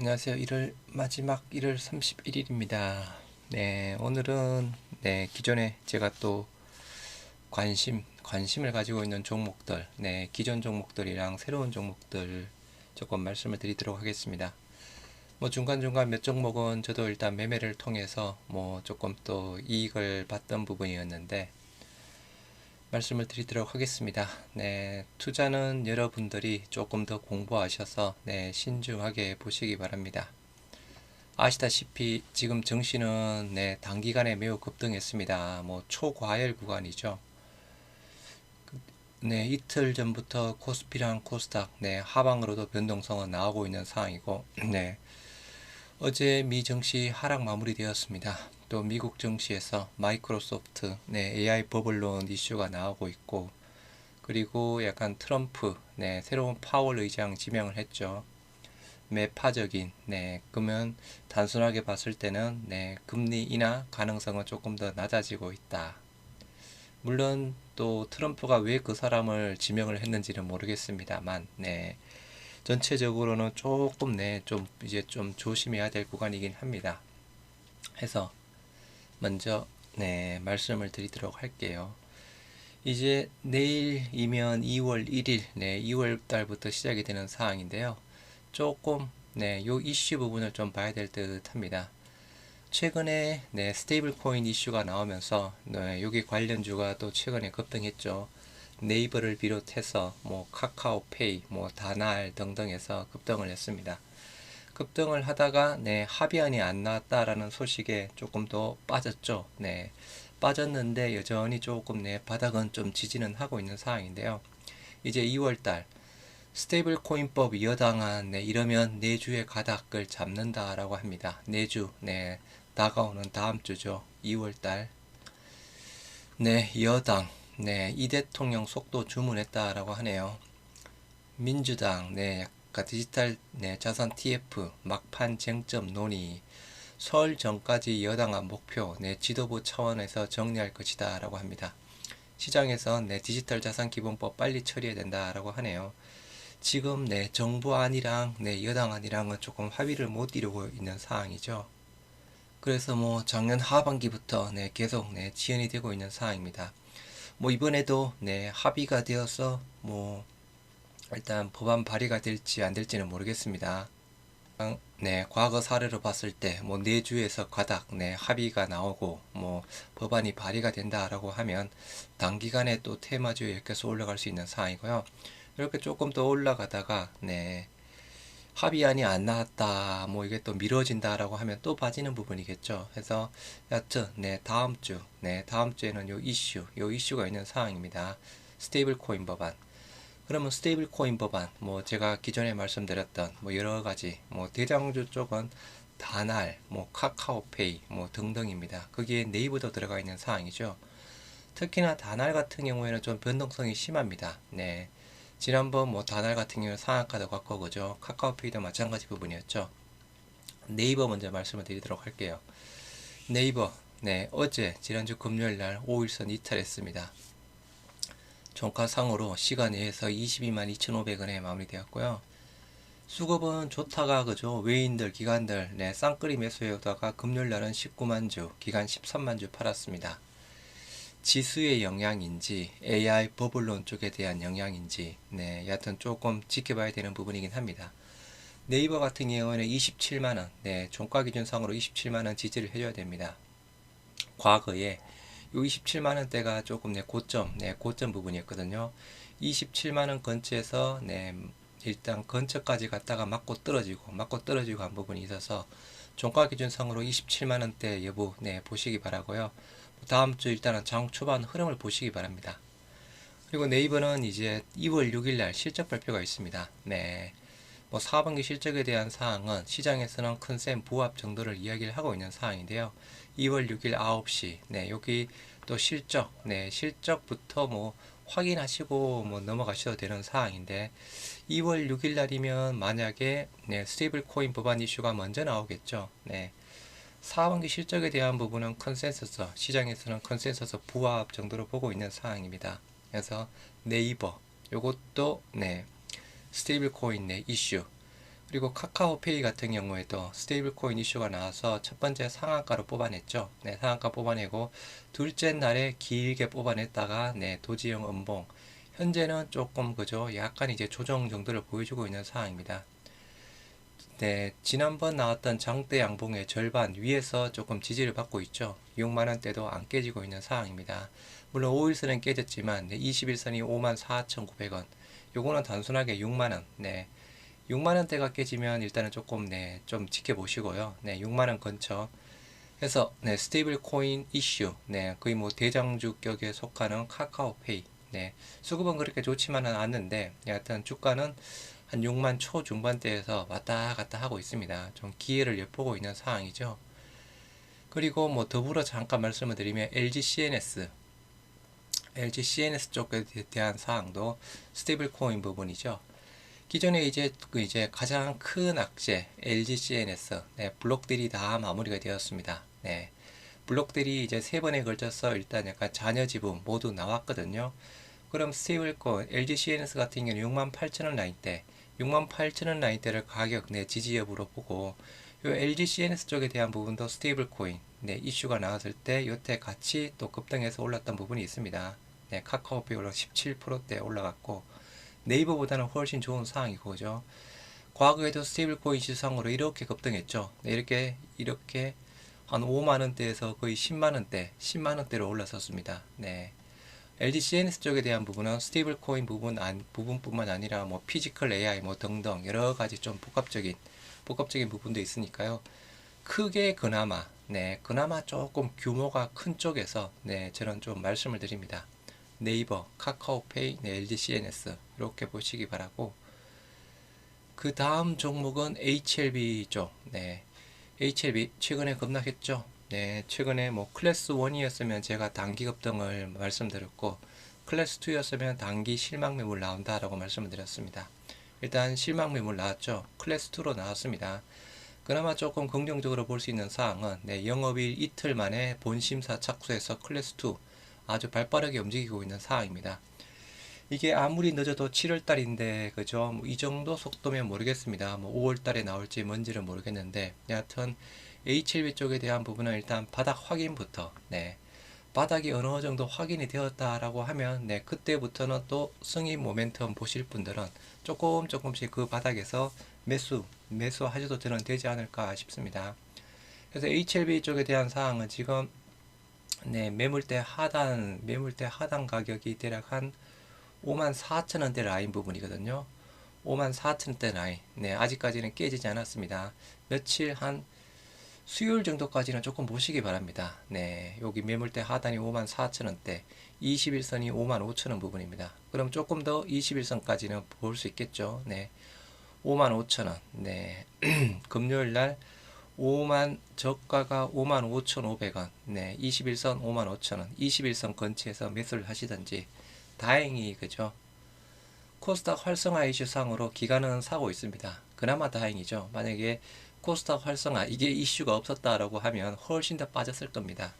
안녕하세요. 1월 마지막 1월 31일입니다. 네, 오늘은 기존에 제가 또 관심을 가지고 있는 종목들, 기존 종목들이랑 새로운 종목들 조금 말씀을 드리도록 하겠습니다. 뭐 중간중간 몇 종목은 저도 일단 매매를 통해서 뭐 조금 또 이익을 봤던 부분이었는데 말씀을 드리도록 하겠습니다. 투자는 여러분들이 조금 더 공부하셔서 신중하게 보시기 바랍니다. 아시다시피 지금 증시는 단기간에 매우 급등했습니다. 뭐 초과열 구간이죠. 이틀 전부터 코스피랑 코스닥 하방으로도 변동성은 나오고 있는 상황이고 어제 미 증시 하락 마무리되었습니다. 또 미국 증시에서 마이크로소프트 AI 버블론 이슈가 나오고 있고, 그리고 약간 트럼프 새로운 파월 의장 지명을 했죠. 매파적인 그러면 단순하게 봤을 때는 금리 인하 가능성은 조금 더 낮아지고 있다. 물론 또 트럼프가 왜 그 사람을 지명을 했는지는 모르겠습니다만 전체적으로는 조금 좀 이제 좀 조심해야 될 구간이긴 합니다. 해서 먼저 말씀을 드리도록 할게요. 이제 내일이면 2월 1일 2월 달부터 시작이 되는 상황인데요. 조금 요 이슈 부분을 좀 봐야 될 듯 합니다. 최근에 스테이블 코인 이슈가 나오면서 여기 관련주가 또 최근에 급등했죠. 네이버를 비롯해서 뭐 카카오페이, 뭐 다날 등등에서 급등을 했습니다. 급등을 하다가 합의안이 안 나왔다라는 소식에 조금 더 빠졌죠. 빠졌는데 여전히 조금 바닥은 좀 지지는 하고 있는 상황인데요. 이제 2월달 스테이블 코인법 여당안 이러면 내주의 가닥을 잡는다라고 합니다. 내주 다가오는 다음 주죠. 2월달 여당 이 대통령 속도 주문했다라고 하네요. 민주당 약간 디지털 자산 TF 막판 쟁점 논의 설 전까지 여당안 목표 지도부 차원에서 정리할 것이다 라고 합니다. 시장에서 디지털 자산 기본법 빨리 처리해야 된다라고 하네요. 지금 정부안이랑 여당안이랑은 조금 합의를 못 이루고 있는 상황이죠. 그래서 뭐 작년 하반기부터 계속 지연이 되고 있는 상황입니다. 뭐 이번에도 합의가 되어서 뭐 일단 법안 발의가 될지 안 될지는 모르겠습니다. 과거 사례로 봤을 때 뭐 내주에서 가닥 합의가 나오고 뭐 법안이 발의가 된다라고 하면 단기간에 또 테마주에 계속 올라갈 수 있는 상황이고요. 이렇게 조금 더 올라가다가 합의안이 안 나왔다 뭐 이게 또 미뤄진다라고 하면 또 빠지는 부분이겠죠. 그래서 여튼 다음 주에는 요 이슈가 있는 상황입니다. 스테이블 코인 법안. 그러면 스테이블 코인 법안 뭐 제가 기존에 말씀드렸던 뭐 여러 가지 뭐 대장주 쪽은 다날 뭐 카카오페이 뭐 등등입니다. 거기에 네이버도 들어가 있는 상황이죠. 특히나 다날 같은 경우에는 좀 변동성이 심합니다. 지난번 뭐 다날 같은 경우는 상한가도 갔고 그죠. 카카오페이도 마찬가지 부분이었죠. 네이버 먼저 말씀을 드리도록 할게요. 네이버 어제 지난주 금요일날 5일선 이탈했습니다. 종가상으로 시간 내에서 22만 2,500원에 마무리되었고요. 수급은 좋다가 그죠. 외인들 기관들 쌍끌이 매수해오다가 금요일날은 19만 주 기간 13만 주 팔았습니다. 지수의 영향인지 AI 버블론 쪽에 대한 영향인지 여하튼 조금 지켜봐야 되는 부분이긴 합니다. 네이버 같은 경우에는 27만원 종가 기준상으로 27만원 지지를 해줘야 됩니다. 과거에 요 27만원대가 조금 고점 부분이었거든요. 27만원 근처에서 일단 근처까지 갔다가 맞고 떨어지고 한 부분이 있어서 종가 기준상으로 27만원대 여부 보시기 바라고요. 다음 주 일단은 장 초반 흐름을 보시기 바랍니다. 그리고 네이버는 이제 2월 6일날 실적 발표가 있습니다. 뭐 4분기 실적에 대한 사항은 시장에서는 컨센 부합 정도를 이야기를 하고 있는 사항인데요. 2월 6일 9시 여기 또 실적부터 뭐 확인하시고 뭐 넘어가셔도 되는 사항인데 2월 6일 날이면 만약에 스테이블 코인 법안 이슈가 먼저 나오겠죠. 4분기 실적에 대한 부분은 시장에서는 컨센서스 부합 정도로 보고 있는 상황입니다. 그래서 네이버 요것도 스테이블 코인 이슈. 그리고 카카오페이 같은 경우에도 스테이블 코인 이슈가 나와서 첫 번째 상한가로 뽑아냈죠. 네, 상한가 뽑아내고 둘째 날에 길게 뽑아냈다가 네, 도지형 음봉. 현재는 조금 그죠. 약간 이제 조정 정도를 보여주고 있는 상황입니다. 네, 지난번 나왔던 장대 양봉의 절반 위에서 조금 지지를 받고 있죠. 6만원대도 안 깨지고 있는 상황입니다. 물론 5일선은 깨졌지만 네, 21선이 54,900원. 요거는 단순하게 6만원. 네, 6만원대가 깨지면 일단은 조금 네, 좀 지켜보시고요. 네, 6만원 근처. 해서 네, 스테이블 코인 이슈. 네, 거의 뭐 대장주격에 속하는 카카오페이. 네, 수급은 그렇게 좋지만은 않는데 여하튼 주가는 한 6만 초중반대에서 왔다 갔다 하고 있습니다. 좀 기회를 엿보고 있는 상황이죠. 그리고 뭐 더불어 잠깐 말씀을 드리면 LG CNS 쪽에 대한 사항도 스테이블 코인 부분이죠. 기존에 이제 가장 큰 악재 LG CNS 네, 블록들이 다 마무리가 되었습니다. 네, 블록들이 이제 세 번에 걸쳐서 일단 약간 잔여 지분 모두 나왔거든요. 그럼 스테이블 코인 LG CNS 같은 경우는 68,000원 라인대 68,000원 라인대를 가격 내 지지 여부로 보고 요 LG CNS 쪽에 대한 부분도 스테이블 코인 네, 이슈가 나왔을 때 요때 같이 또 급등해서 올랐던 부분이 있습니다. 네, 카카오페이 올라 17%대 올라갔고 네이버보다는 훨씬 좋은 상황이고 그죠. 과거에도 스테이블 코인 시장으로 이렇게 급등했죠. 네, 이렇게 한 5만원대에서 거의 10만원대로 올라섰습니다. 네. LG CNS 쪽에 대한 부분은 스테이블 코인 부분뿐만 아니라 뭐 피지컬 AI 뭐 등등 여러 가지 좀 복합적인 부분도 있으니까요. 크게 그나마 조금 규모가 큰 쪽에서 네, 저는 좀 말씀을 드립니다. 네이버, 카카오페이, 네, LG CNS 이렇게 보시기 바라고 그 다음 종목은 HLB 쪽. 네, HLB 최근에 급락했죠. 네, 최근에 뭐 클래스 1이었으면 제가 단기 급등을 말씀드렸고 클래스 2였으면 단기 실망 매물 나온다라고 말씀을 드렸습니다. 일단 실망 매물 나왔죠. 클래스 2로 나왔습니다. 그나마 조금 긍정적으로 볼 수 있는 사항은 네, 영업일 이틀 만에 본심사 착수해서 클래스 2 아주 발빠르게 움직이고 있는 상황입니다. 이게 아무리 늦어도 7월달인데 그죠? 뭐이 정도 속도면 모르겠습니다. 뭐 5월달에 나올지 뭔지는 모르겠는데 여하튼 HLB 쪽에 대한 부분은 일단 바닥 확인부터 네, 바닥이 어느 정도 확인이 되었다라고 하면 네, 그때부터는 또 승인 모멘텀 보실 분들은 조금씩 그 바닥에서 매수하셔도 저는 되지 않을까 싶습니다. 그래서 HLB 쪽에 대한 사항은 지금 네, 매물대 하단 가격이 대략 한 54,000원대 라인 부분이거든요. 54,000원대 라인. 네, 아직까지는 깨지지 않았습니다. 며칠 한 수요일 정도까지는 조금 보시기 바랍니다. 네, 여기 매물대 하단이 54,000원대, 21선이 55,000원 부분입니다. 그럼 조금 더 21선까지는 볼 수 있겠죠. 네, 55,000원. 네, 금요일 날 저가가 55,500원. 네, 21선 55,000원. 21선 근처에서 매수를 하시든지 다행히 그죠. 코스닥 활성화 이슈상으로 기관은 사고 있습니다. 그나마 다행이죠. 만약에 코스닥 활성화 이게 이슈가 없었다라고 하면 훨씬 더 빠졌을 겁니다.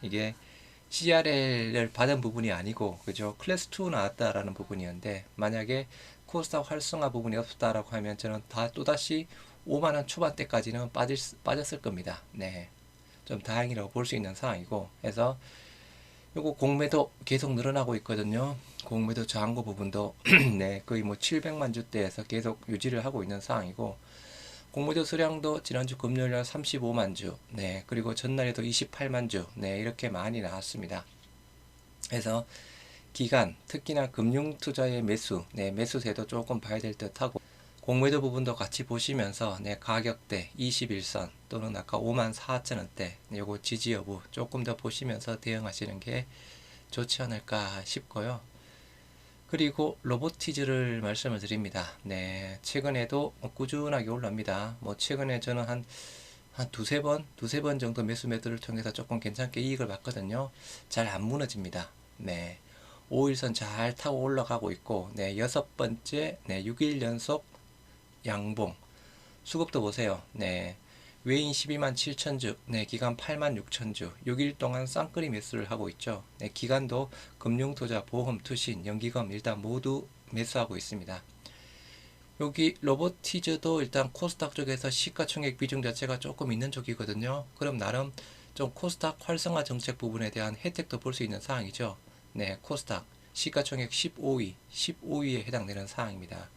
이게 CRL을 받은 부분이 아니고 그죠. 클래스 2 나왔다라는 부분이었는데 만약에 코스닥 활성화 부분이 없었다라고 하면 저는 또다시 5만원 초반대까지는 빠졌을 겁니다. 네, 좀 다행이라고 볼 수 있는 상황이고 해서 요거 공매도 계속 늘어나고 있거든요. 공매도 저항고 부분도 네, 거의 뭐 700만 주대에서 계속 유지를 하고 있는 상황이고 공매도 수량도 지난주 금요일날 35만 주, 네, 그리고 전날에도 28만 주, 네, 이렇게 많이 나왔습니다. 그래서 기간, 특히나 금융투자의 매수, 네, 매수세도 조금 봐야 될 듯하고 공매도 부분도 같이 보시면서 네, 가격대 21선 또는 아까 54,000원대 요거 지지 여부 조금 더 보시면서 대응하시는 게 좋지 않을까 싶고요. 그리고 로보티즈를 말씀을 드립니다. 네, 최근에도 꾸준하게 올라옵니다. 뭐 최근에 저는 한 두세 번 정도 매수 매도를 통해서 조금 괜찮게 이익을 봤거든요. 잘 안 무너집니다. 네, 5일선 잘 타고 올라가고 있고 네, 여섯 번째 네, 6일 연속 양봉. 수급도 보세요. 네, 외인 12만 7천주, 네, 기간 8만 6천주, 6일 동안 쌍끌이 매수를 하고 있죠. 네, 기간도 금융투자, 보험, 투신, 연기금 일단 모두 매수하고 있습니다. 여기 로보티즈도 일단 코스닥 쪽에서 시가총액 비중 자체가 조금 있는 쪽이거든요. 그럼 나름 좀 코스닥 활성화 정책 부분에 대한 혜택도 볼 수 있는 사항이죠. 네, 코스닥 시가총액 15위, 15위에 해당되는 사항입니다.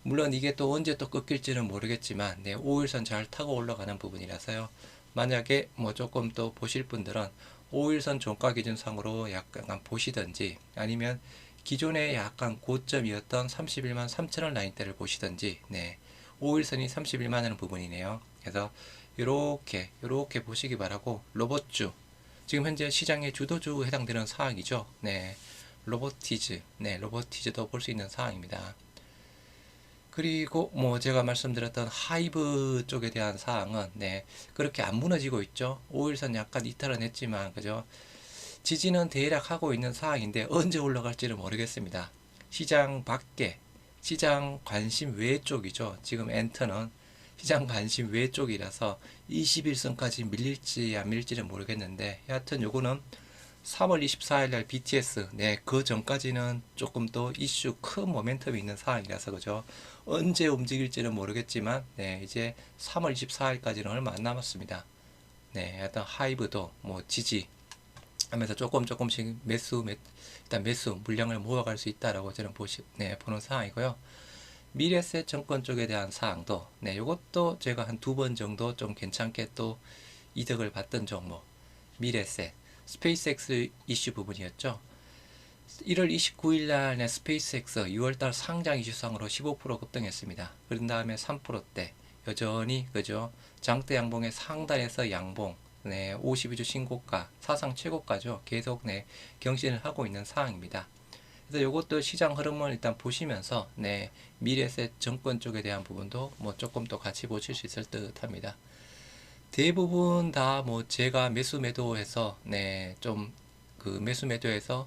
물론 이게 또 언제 또 꺾일지는 모르겠지만, 네, 5일선 잘 타고 올라가는 부분이라서요. 만약에 뭐 조금 또 보실 분들은 5일선 종가 기준상으로 약간 보시든지, 아니면 기존에 약간 고점이었던 31만 3천원 라인대를 보시든지, 네, 5일선이 31만 원 부분이네요. 그래서 이렇게 보시기 바라고. 로봇주, 지금 현재 시장의 주도주 해당되는 사항이죠. 네, 로보티즈, 네, 로보티즈도 볼 수 있는 사항입니다. 그리고 뭐 제가 말씀드렸던 하이브 쪽에 대한 사항은, 네, 그렇게 안 무너지고 있죠. 5일선 약간 이탈은 했지만, 그죠? 지지는 대략 하고 있는 사항인데 언제 올라갈지는 모르겠습니다. 시장 밖에, 시장 관심 외 쪽이죠. 지금 엔터는 시장 관심 외 쪽이라서 21선까지 밀릴지 안 밀릴지는 모르겠는데, 여하튼 요거는 3월 24일 날 BTS, 네, 그 전까지는 조금 더 이슈 큰 모멘텀이 있는 상황이라서, 그죠? 언제 움직일지는 모르겠지만, 네, 이제 3월 24일까지는 얼마 안 남았습니다. 네, 일단 하이브도 뭐 지지 하면서 조금씩 일단 매수 물량을 모아갈 수 있다라고 저는 보는 상황이고요. 미래세 정권 쪽에 대한 사항도, 네, 요것도 제가 한 두 번 정도 좀 괜찮게 또 이득을 봤던 종목. 미래세 스페이스X 이슈 부분이었죠. 1월 29일 날 스페이스X 6월달 상장 이슈상으로 15% 급등했습니다. 그런 다음에 3%대 여전히, 그죠? 장대 양봉의 상단에서 양봉, 네, 52주 신고가, 사상 최고가죠. 계속, 네, 경신을 하고 있는 상황입니다. 그래서 이것도 시장 흐름을 일단 보시면서, 네, 미래세 정권 쪽에 대한 부분도 뭐 조금 더 같이 보실 수 있을 듯 합니다. 대부분 다 뭐 제가 매수 매도해서, 네, 좀 그 매수 매도해서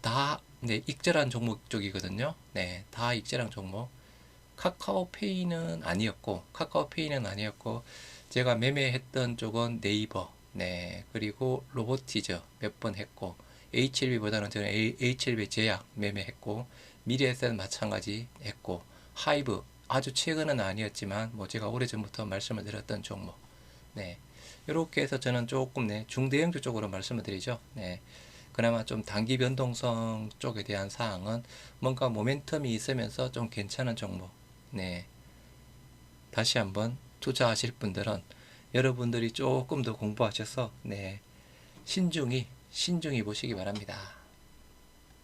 다, 네, 익절한 종목 쪽이거든요. 네, 다 익절한 종목. 카카오페이는 아니었고, 제가 매매했던 쪽은 네이버, 네, 그리고 로보티즈 몇 번 했고, HLB보다는 저는 HLB 제약 매매했고, 미래에셋 마찬가지 했고, 하이브 아주 최근은 아니었지만 뭐 제가 오래전부터 말씀을 드렸던 종목, 네, 이렇게 해서 저는 조금, 네, 중대형주 쪽으로 말씀을 드리죠. 네, 그나마 좀 단기 변동성 쪽에 대한 사항은 뭔가 모멘텀이 있으면서 좀 괜찮은 종목. 네, 다시 한번 투자하실 분들은 여러분들이 조금 더 공부하셔서, 네, 신중히 보시기 바랍니다.